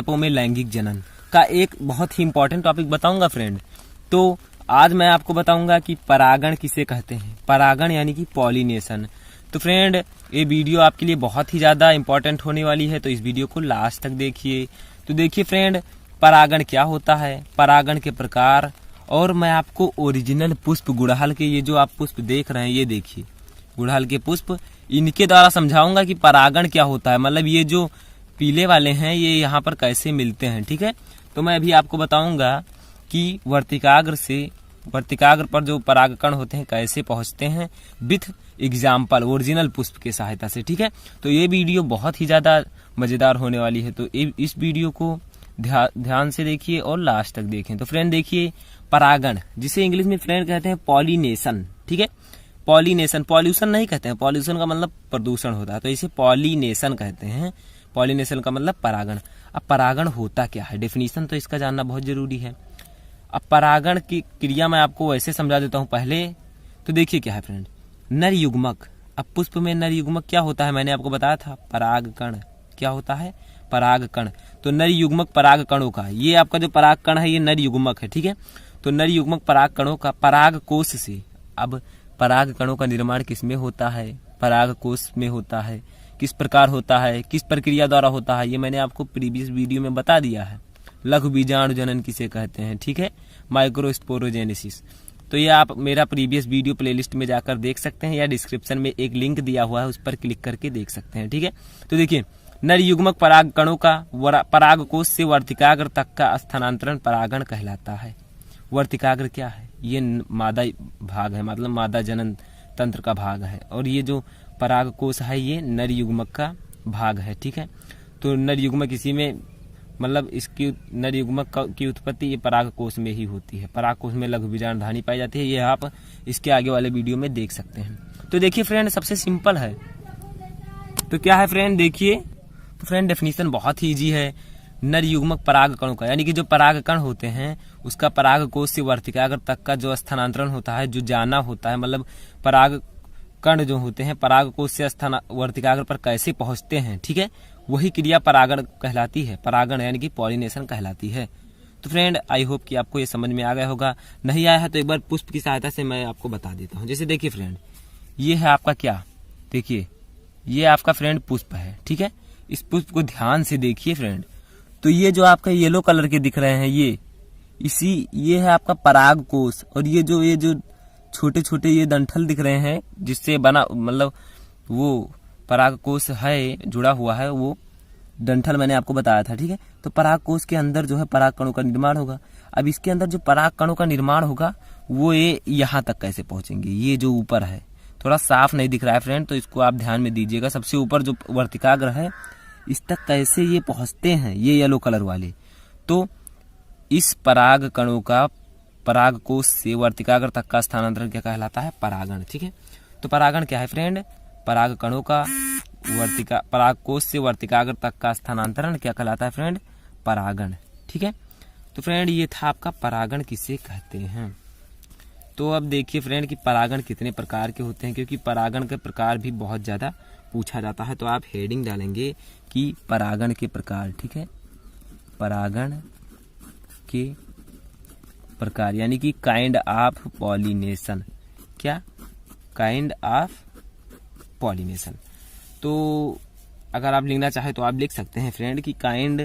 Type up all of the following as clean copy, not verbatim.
पादपों में लैंगिक जनन का एक बहुत ही इंपॉर्टेंट टॉपिक बताऊंगा फ्रेंड। तो आज मैं आपको बताऊंगा कि परागण किसे कहते हैं। परागण यानी कि पॉलिनेशन। तो फ्रेंड ये वीडियो आपके लिए बहुत ही ज्यादा इंपॉर्टेंट होने वाली है, तो इस वीडियो को लास्ट तक देखिए। तो देखिए फ्रेंड, परागण क्या होता है, परागण के प्रकार, और मैं आपको ओरिजिनल पुष्प गुड़हल के, ये जो आप पुष्प देख रहे हैं ये देखिए गुड़हल के पुष्प, इनके द्वारा समझाऊंगा कि परागण क्या होता है। मतलब ये जो पीले वाले हैं ये यहाँ पर कैसे मिलते हैं, ठीक है। तो मैं अभी आपको बताऊंगा कि वर्तिकाग्र पर जो परागकण होते हैं कैसे पहुंचते हैं विथ एग्जाम्पल ओरिजिनल पुष्प के सहायता से, ठीक है। तो ये वीडियो बहुत ही ज्यादा मजेदार होने वाली है, तो इस वीडियो को ध्यान से देखिए और लास्ट तक देखें। तो फ्रेंड देखिए, परागण जिसे इंग्लिश में फ्रेंड कहते हैं पॉलिनेशन, ठीक है। पॉलिनेशन, पॉल्यूशन नहीं कहते हैं, पॉल्यूशन का मतलब प्रदूषण होता है, तो इसे पॉलिनेशन कहते हैं। पॉलिनेशन का मतलब परागण। अब परागण होता क्या है, डेफिनेशन तो इसका जानना बहुत जरूरी है। अब परागण की क्रिया मैं आपको वैसे समझा देता हूँ पहले। तो देखिए क्या है फ्रेंड, नर युग्मक। अब पुष्प में नर युग्मक क्या होता है, मैंने आपको बताया था, परागकण। क्या होता है, परागकण। तो नर युग्मक परागकणों का, ये आपका जो परागकण है ये नर युग्मक है, ठीक है। तो नर युग्मक परागकणों का परागकोश से, अब परागकणों का निर्माण किसमें होता है, परागकोश में होता है। किस प्रकार होता है, किस प्रक्रिया द्वारा होता है, ये मैंने आपको प्रीवियस वीडियो में बता दिया है। लघु बीजाणु जनन किसे कहते हैं, ठीक है, माइक्रोस्पोरोजेनेसिस। तो ये आप मेरा प्रीवियस वीडियो प्लेलिस्ट में जाकर देख सकते हैं, या डिस्क्रिप्शन में एक लिंक दिया हुआ है उस पर क्लिक करके देख सकते हैं, ठीक है। तो देखिए, नर युग्मक परागकणों का परागकोश से वर्तिकाग्र तक का स्थानांतरण परागण कहलाता है। वर्तिकाग्र क्या है, ये मादा भाग है, मतलब मादा जनन तंत्र का भाग है, और ये जो परागकोश है ये नर युग्मक का भाग है, ठीक है। तो नर युग्मक इसी में, मतलब इसकी नर युग्मक की उत्पत्ति ये परागकोश में ही होती है। परागकोश में लघु बीजाणु धानी पाई जाती है, ये आप इसके आगे वाले वीडियो में देख सकते हैं। तो देखिए फ्रेंड, सबसे सिंपल है। तो क्या है फ्रेंड, देखिए, तो फ्रेंड डेफिनेशन बहुत ही इजी है। नर युग्मक परागकणों का, यानी कि जो परागकण होते हैं उसका परागकोश से वर्तिकाग्र तक का जो स्थानांतरण होता है, जो जाना होता है, मतलब परागकण जो होते हैं परागकोश से वर्तिकाग्र पर कैसे पहुंचते हैं, ठीक है, वही क्रिया परागण कहलाती है। परागण यानी कि पॉलिनेशन कहलाती है। तो फ्रेंड आई होप कि आपको ये समझ में आ गया होगा। नहीं आया है तो एक बार पुष्प की सहायता से मैं आपको बता देता हूँ। जैसे देखिए फ्रेंड, ये है आपका क्या, देखिए ये आपका फ्रेंड पुष्प है, ठीक है। इस पुष्प को ध्यान से देखिए फ्रेंड। तो ये जो आपका येलो कलर के दिख रहे हैं ये है आपका परागकोश, और ये जो छोटे छोटे ये डंठल दिख रहे हैं जिससे बना, मतलब वो परागकोश है, जुड़ा हुआ है, वो डंठल मैंने आपको बताया था, ठीक है। तो परागकोश के अंदर जो है परागकणों का निर्माण होगा। अब इसके अंदर जो परागकणों का निर्माण होगा वो ये यहाँ तक कैसे पहुंचेंगे, ये जो ऊपर है थोड़ा साफ नहीं दिख रहा है फ्रेंड, तो इसको आप ध्यान में दीजिएगा। सबसे ऊपर जो वर्तिकाग्र है इस तक कैसे ये पहुंचते हैं, ये येलो कलर वाले। तो इस परागकणों का परागकोश से वर्तिकाग्र तक का स्थानांतरण क्या कहलाता है, परागण, ठीक है। तो परागण क्या है फ्रेंड, परागकणों का परागकोश से वर्तिकाग्र तक का स्थानांतरण क्या कहलाता है फ्रेंड, परागण, ठीक है। तो फ्रेंड ये था आपका परागण किसे कहते हैं। तो अब देखिए फ्रेंड कि परागण कितने प्रकार के होते हैं, क्योंकि परागण के प्रकार भी बहुत ज्यादा पूछा जाता है। तो आप हेडिंग डालेंगे कि परागण के प्रकार, ठीक है, परागण के प्रकार, यानी कि काइंड ऑफ पॉलिनेशन। क्या, काइंड ऑफ पॉलिनेशन। तो अगर आप लिखना चाहे तो आप लिख सकते हैं फ्रेंड कि काइंड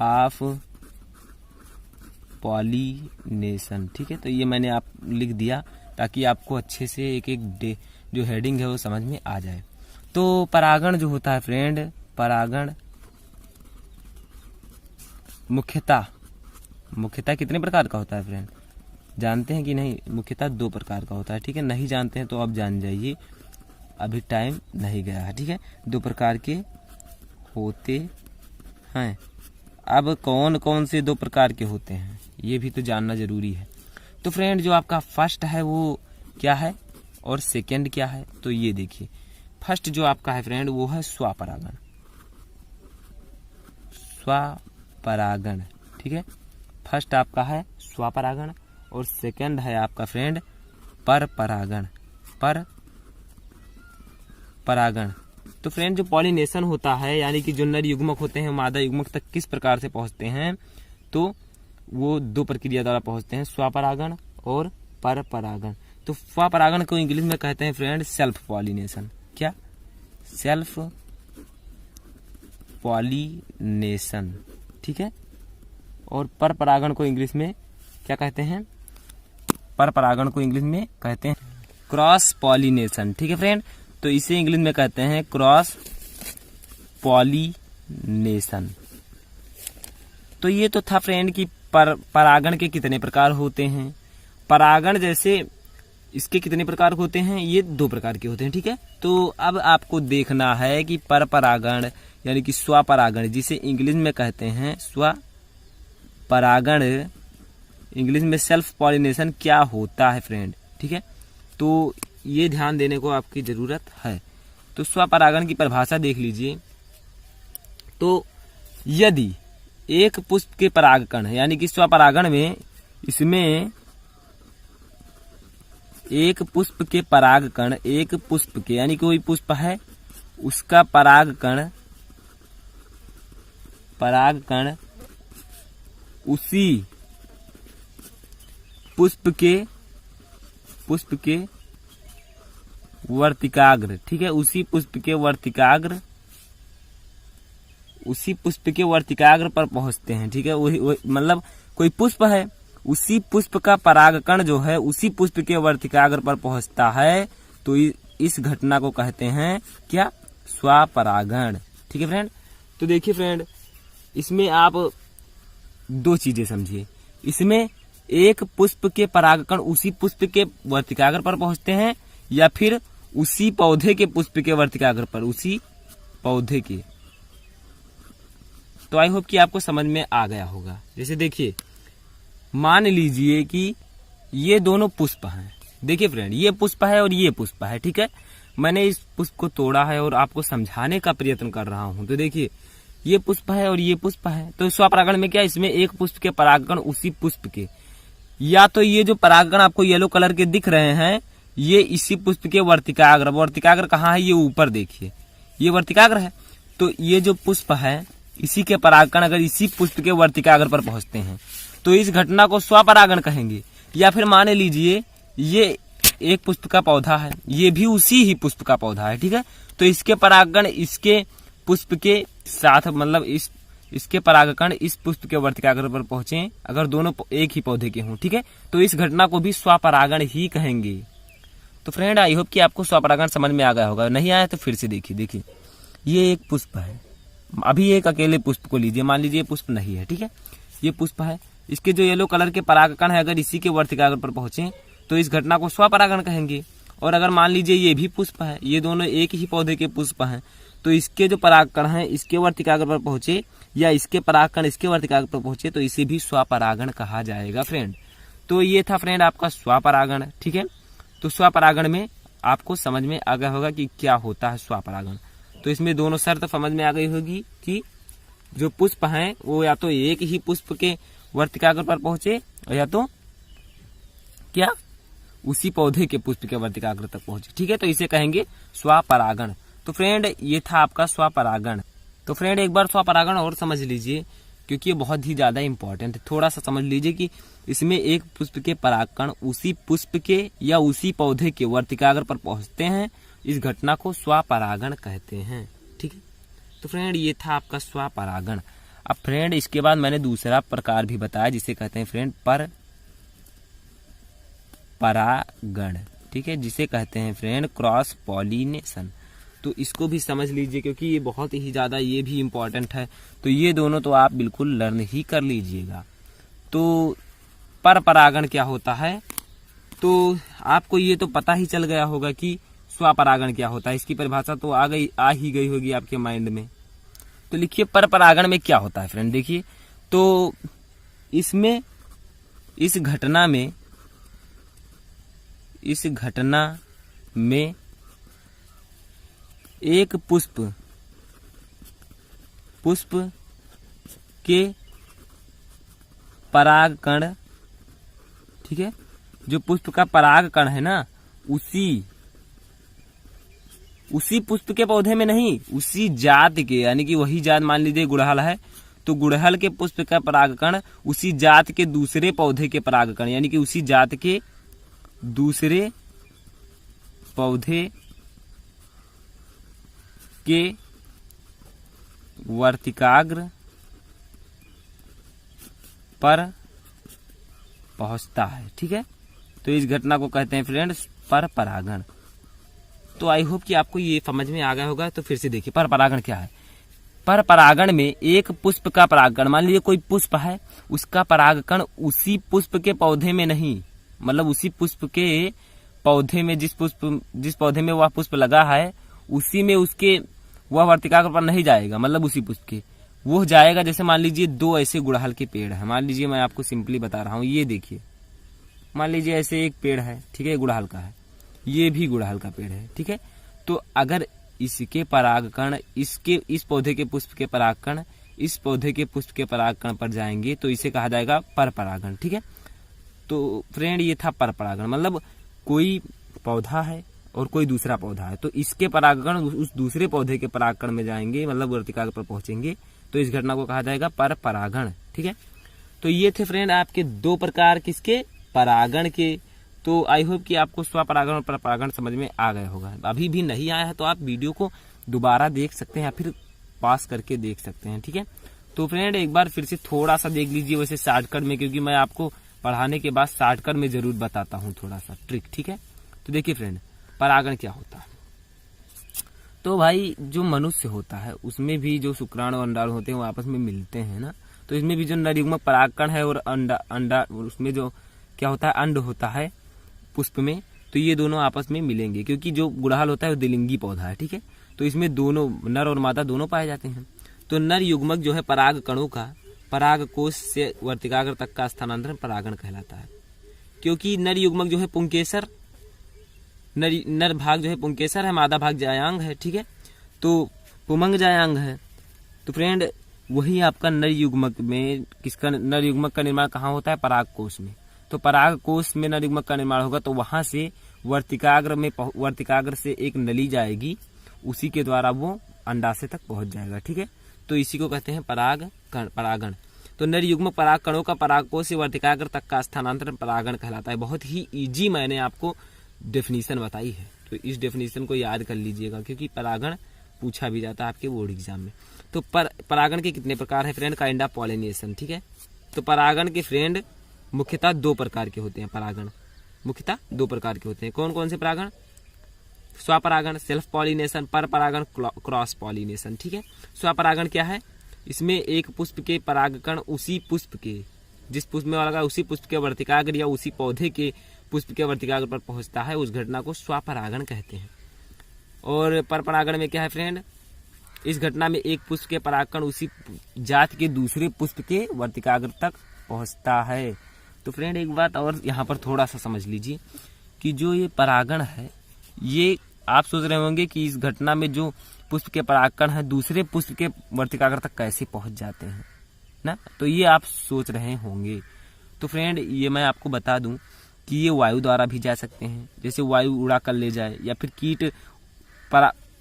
ऑफ पॉलिनेशन, ठीक है। तो ये मैंने आप लिख दिया ताकि आपको अच्छे से एक एक जो हेडिंग है वो समझ में आ जाए। तो परागण जो होता है फ्रेंड, परागण मुख्यतः कितने प्रकार का होता है फ्रेंड, जानते हैं कि नहीं, मुख्यतः 2 प्रकार का होता है, ठीक है। नहीं जानते हैं तो आप जान जाइए, अभी टाइम नहीं गया है, ठीक है। 2 प्रकार के होते हैं। अब कौन कौन से 2 प्रकार के होते हैं ये भी तो जानना जरूरी है। तो फ्रेंड जो आपका फर्स्ट है वो क्या है और सेकंड क्या है, तो ये देखिए, फर्स्ट जो आपका है फ्रेंड वो है स्वपरागण, स्वपरागण, ठीक है। फर्स्ट आपका है स्वपरागण और सेकंड है आपका फ्रेंड पर परागण, पर परागण, तो फ्रेंड जो पॉलिनेशन होता है यानी कि जो नर युग्मक होते हैं मादा युग्मक तक किस प्रकार से पहुंचते हैं, तो वो दो प्रक्रिया द्वारा पहुंचते हैं, स्वपरागण और परपरागण। तो स्वपरागण को इंग्लिश में कहते हैं फ्रेंड सेल्फ पॉलिनेशन। क्या? सेल्फ पॉलिनेशन, ठीक है। और परपरागण को इंग्लिश में क्या कहते हैं? परपरागण को इंग्लिश में कहते हैं क्रॉस पॉलिनेशन, ठीक है फ्रेंड। तो इसे इंग्लिश में कहते हैं क्रॉस पॉलिनेशन। तो ये तो था फ्रेंड कि परागण के कितने प्रकार होते हैं। परागण जैसे इसके कितने प्रकार होते हैं, ये दो प्रकार के होते हैं, ठीक है। तो अब आपको देखना है कि परपरागण यानी कि स्वपरागण, जिसे इंग्लिश में कहते हैं स्वपरागण, इंग्लिश में सेल्फ पॉलिनेशन क्या होता है फ्रेंड, ठीक है। तो ये ध्यान देने को आपकी जरूरत है। तो स्वपरागण की परिभाषा देख लीजिए। तो यदि एक पुष्प के परागकण यानी कि स्वपरागण में इसमें एक पुष्प के परागकण, एक पुष्प के यानी कोई पुष्प है उसका परागकण उसी पुष्प के वर्तिकाग्र, ठीक है, उसी पुष्प के वर्तिकाग्र पर पहुंचते हैं, ठीक है। वही मतलब कोई पुष्प है, उसी पुष्प का परागकण जो है उसी पुष्प के वर्तिकाग्र पर पहुंचता है, तो इस घटना को कहते हैं क्या? स्वपरागण, ठीक है फ्रेंड। तो देखिए फ्रेंड, इसमें आप दो चीजें समझिए। इसमें एक पुष्प के परागकण उसी पुष्प के वर्तिकाग्र पर पहुंचते हैं या फिर उसी पौधे के पुष्प के वर्तिकाग्र पर, उसी पौधे के। तो आई होप कि आपको समझ में आ गया होगा। जैसे देखिए, मान लीजिए कि ये दोनों पुष्प हैं। देखिए फ्रेंड, ये पुष्प है और ये पुष्प है, ठीक है। मैंने इस पुष्प को तोड़ा है और आपको समझाने का प्रयत्न कर रहा हूं। तो देखिए, ये पुष्प है और ये पुष्प है। तो स्वपरागण में क्या, इसमें एक पुष्प के परागकण उसी पुष्प के, या तो ये जो परागकण आपको येलो कलर के दिख रहे हैं ये इसी पुष्प के वर्तिकाग्र कहाँ है? ये ऊपर देखिए, ये वर्तिकाग्र है। तो ये जो पुष्प है इसी के परागकण अगर इसी पुष्प के वर्तिकाग्र पर पहुंचते हैं तो इस घटना को स्वपरागण कहेंगे। या फिर मान लीजिए ये एक पुष्प का पौधा है, ये भी उसी ही पुष्प का पौधा है, ठीक है। तो इसके परागकण इसके पुष्प के साथ, मतलब इसके परागकण इस पुष्प के वर्तिकाग्र पर पहुंचे अगर दोनों एक ही पौधे के हों, ठीक है, तो इस घटना को भी स्वपरागण ही कहेंगे। तो फ्रेंड, आई होप कि आपको स्वपरागण समझ में आ गया होगा। नहीं आया तो फिर से देखिए, ये एक पुष्प है। अभी एक अकेले पुष्प को लीजिए, मान लीजिए पुष्प नहीं है, ठीक है, ये पुष्प है। इसके जो येलो कलर के परागकण है अगर इसी के वर्तिकाग्र पर पहुंचे तो इस घटना को स्वपरागण कहेंगे। और अगर मान लीजिए ये भी पुष्प है, ये दोनों एक ही पौधे के पुष्प हैं, तो इसके जो परागकण हैं इसके वर्तिकाग्र पर पहुंचे या इसके परागकण इसके वर्तिकाग्र पर पहुंचे तो इसे भी स्वपरागण कहा जाएगा फ्रेंड। तो ये था फ्रेंड आपका स्वपरागण, ठीक है। तो स्वपरागण में आपको समझ में आ गया होगा कि क्या होता है स्वपरागण। तो इसमें दोनों शर्त समझ में आ गई होगी कि जो पुष्प हैं वो या तो एक ही पुष्प के वर्तिकाग्र पर पहुंचे या तो क्या उसी पौधे के पुष्प के वर्तिकाग्र तक पहुंचे, ठीक है। तो इसे कहेंगे स्वपरागण। तो फ्रेंड, ये था आपका स्वपरागण। तो फ्रेंड, एक बार स्वपरागण और समझ लीजिए क्योंकि ये बहुत ही ज्यादा इंपॉर्टेंट है। थोड़ा सा समझ लीजिए कि इसमें एक पुष्प के परागकण उसी पुष्प के या उसी पौधे के वर्तिकाग्र पर पहुंचते हैं, इस घटना को स्वपरागण कहते हैं, ठीक है। तो फ्रेंड, ये था आपका स्वपरागण। अब फ्रेंड, इसके बाद मैंने दूसरा प्रकार भी बताया जिसे कहते हैं फ्रेंड परागण, ठीक है, जिसे कहते हैं फ्रेंड क्रॉस पॉलिनेशन। तो इसको भी समझ लीजिए क्योंकि ये बहुत ही ज्यादा ये भी इम्पोर्टेंट है। तो ये दोनों तो आप बिल्कुल लर्न ही कर लीजिएगा। तो परपरागण क्या होता है, तो आपको ये तो पता ही चल गया होगा कि स्वपरागण क्या होता है। इसकी परिभाषा तो आ ही गई होगी आपके माइंड में। तो लिखिए परपरागण में क्या होता है फ्रेंड। देखिए, तो इसमें इस घटना में एक पुष्प के परागकण, ठीक है, जो पुष्प का परागकण है ना उसी उसी पुष्प के पौधे में नहीं, उसी जात के, यानी कि वही जात, मान लीजिए गुड़हल है तो गुड़हल के पुष्प का परागकण उसी जात के दूसरे पौधे के परागकण, यानी कि उसी जात के दूसरे पौधे के वर्तिकाग्र पर पहुंचता है। ठीक है, तो इस घटना को कहते हैं फ्रेंड्स पर परागण। तो आई होप कि आपको ये समझ में आ गया होगा। तो फिर से देखिए पर परागण क्या है। पर परागण में एक पुष्प का परागकण, मान लीजिए कोई पुष्प है, उसका परागकण उसी पुष्प के पौधे में नहीं, मतलब उसी पुष्प के पौधे में जिस पौधे में वह पुष्प लगा है उसी में उसके वह वर्तिकाग्र पर नहीं जाएगा, मतलब उसी पुष्प के वो जाएगा। जैसे मान लीजिए दो ऐसे गुड़हल के पेड़ है, मान लीजिए मैं आपको सिंपली बता रहा हूँ, ये देखिए मान लीजिए ऐसे एक पेड़ है, ठीक है, गुड़हल का है, ये भी गुड़हल का पेड़ है। ठीक है, तो अगर इसके परागकण इस पौधे के पुष्प के परागकण इस पौधे के पुष्प के परागकण पर जाएंगे तो इसे कहा जाएगा पर परागण। ठीक है, तो फ्रेंड ये था पर परागण, मतलब कोई पौधा है और कोई दूसरा पौधा है, तो इसके परागकण उस दूसरे पौधे के परागकण में जाएंगे, मतलब वर्तिकाग्र पर पहुंचेंगे, तो इस घटना को कहा जाएगा पर परागण। ठीक है, तो ये थे फ्रेंड आपके दो प्रकार किसके परागण के। तो आई होप कि आपको स्वपरागण और परपरागण समझ में आ गया होगा। अभी भी नहीं आया है तो आप वीडियो को दोबारा देख सकते हैं या फिर पास करके देख सकते हैं। ठीक है, तो फ्रेंड एक बार फिर से थोड़ा सा देख लीजिए, वैसे शॉर्टकट में, क्योंकि मैं आपको पढ़ाने के बाद शॉर्टकट में जरूर बताता हूँ थोड़ा सा ट्रिक। ठीक है, तो देखिए फ्रेंड परागण क्या होता है। तो भाई जो मनुष्य होता है उसमें भी जो शुक्राणु और अंडाणु होते हैं वो आपस में मिलते हैं ना, तो इसमें भी जो नरयुग्मक परागकण है और अंडा उसमें जो क्या होता है अंड होता है पुष्प में, तो ये दोनों आपस में मिलेंगे, क्योंकि जो गुड़हल होता है वो द्विलिंगी पौधा है। ठीक है, तो इसमें दोनों नर और मादा दोनों पाए जाते हैं। तो नर युग्मक जो है पराग कणों का पराग कोश से वर्तिकाग्र तक का स्थानांतरण परागण कहलाता है, क्योंकि नर युग्मक जो है पुंकेसर, नर भाग जो है पुंकेसर है, मादा भाग जायांग है। ठीक है, तो पुमंग जायांग है। तो फ्रेंड वही आपका नर युग्मक में किसका नर युग्मक का निर्माण कहाँ होता है, पराग कोश में। तो पराग कोश में नर युग्मक का निर्माण होगा तो वहां से वर्तिकाग्र से एक नली जाएगी, उसी के द्वारा वो अंडाशय तक पहुंच जाएगा। ठीक है, तो इसी को कहते हैं परागण। तो नर युग्मक पराग कणों का पराग कोश से वर्तिकाग्र तक का स्थानांतरण परागण कहलाता है। बहुत ही इजी मैंने आपको डेफिनेशन बताई है, तो इस डेफिनेशन को याद कर लीजिएगा, क्योंकि परागण पूछा भी जाता है आपके बोर्ड एग्जाम में। तो परागण के कितने प्रकार है फ्रेंड, काइंड ऑफ पॉलिनेशन। ठीक है, तो परागण के फ्रेंड मुख्यतः दो प्रकार के होते हैं। परागण मुख्यतः दो प्रकार के होते हैं। कौन कौन से परागण, स्वपरागण सेल्फ पॉलिनेशन, पर परागण क्रॉस पॉलिनेशन। ठीक है, स्वपरागण क्या है, इसमें एक पुष्प के परागकण उसी पुष्प के जिस पुष्प में लगा उसी पुष्प के वर्तिकाग्र या उसी पौधे के पुष्प के वर्तिकाग्र पर पहुंचता है, उस घटना को स्वपरागण कहते हैं। और परपरागण में क्या है फ्रेंड, इस घटना में एक पुष्प के परागकण उसी जात के दूसरे पुष्प के वर्तिकाग्र तक पहुंचता है। तो फ्रेंड एक बात और यहाँ पर थोड़ा सा समझ लीजिए कि जो ये परागण है, ये आप सोच रहे होंगे कि इस घटना में जो पुष्प के परागकण है दूसरे पुष्प के वर्तिकाग्र तक कैसे पहुंच जाते हैं ना, तो ये आप सोच रहे होंगे। तो फ्रेंड ये मैं आपको बता दूं कि ये वायु द्वारा भी जा सकते हैं, जैसे वायु उड़ा कर ले जाए, या फिर कीट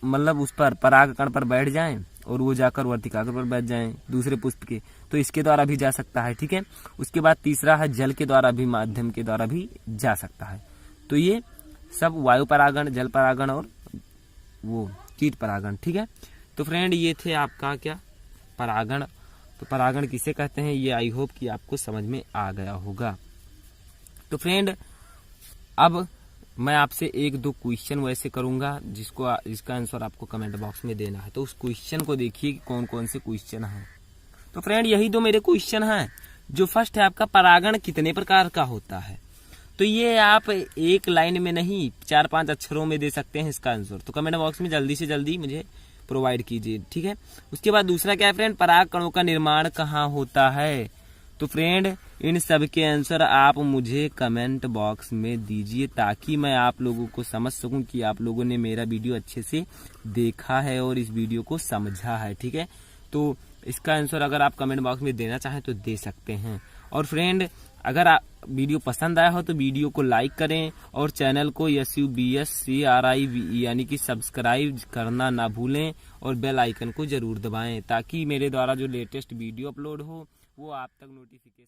मतलब उस पर परागकण पर बैठ जाएं और वो जाकर वर्तिकाग्र पर बैठ जाएं दूसरे पुष्प के, तो इसके द्वारा भी जा सकता है। ठीक है, उसके बाद तीसरा है जल के द्वारा भी, माध्यम के द्वारा भी जा सकता है। तो ये सब वायु परागण, जल परागण और वो कीट परागण। ठीक है, तो फ्रेंड ये थे आपका क्या परागण। तो परागण किसे कहते हैं ये आई होप कि आपको समझ में आ गया होगा। तो फ्रेंड अब मैं आपसे एक दो क्वेश्चन वैसे करूंगा जिसका आंसर आपको कमेंट बॉक्स में देना है। तो उस क्वेश्चन को देखिए कि कौन कौन से क्वेश्चन हैं। तो फ्रेंड यही दो मेरे क्वेश्चन हैं। जो फर्स्ट है आपका परागण कितने प्रकार का होता है, तो ये आप एक लाइन में नहीं 4-5 अक्षरों में दे सकते हैं इसका आंसर। तो कमेंट बॉक्स में जल्दी से जल्दी मुझे प्रोवाइड कीजिए। ठीक है, उसके बाद दूसरा क्या है फ्रेंड, पराग कणों का निर्माण कहाँ होता है। तो फ्रेंड इन सब के आंसर आप मुझे कमेंट बॉक्स में दीजिए, ताकि मैं आप लोगों को समझ सकूं कि आप लोगों ने मेरा वीडियो अच्छे से देखा है और इस वीडियो को समझा है। ठीक है, तो इसका आंसर अगर आप कमेंट बॉक्स में देना चाहें तो दे सकते हैं। और फ्रेंड, अगर वीडियो पसंद आया हो तो वीडियो को लाइक करें और चैनल को SUBSCRIVE यानी कि सब्सक्राइब करना ना भूलें और बेल आइकन को जरूर दबाएं ताकि मेरे द्वारा जो लेटेस्ट वीडियो अपलोड हो वो आप तक नोटिफिकेशन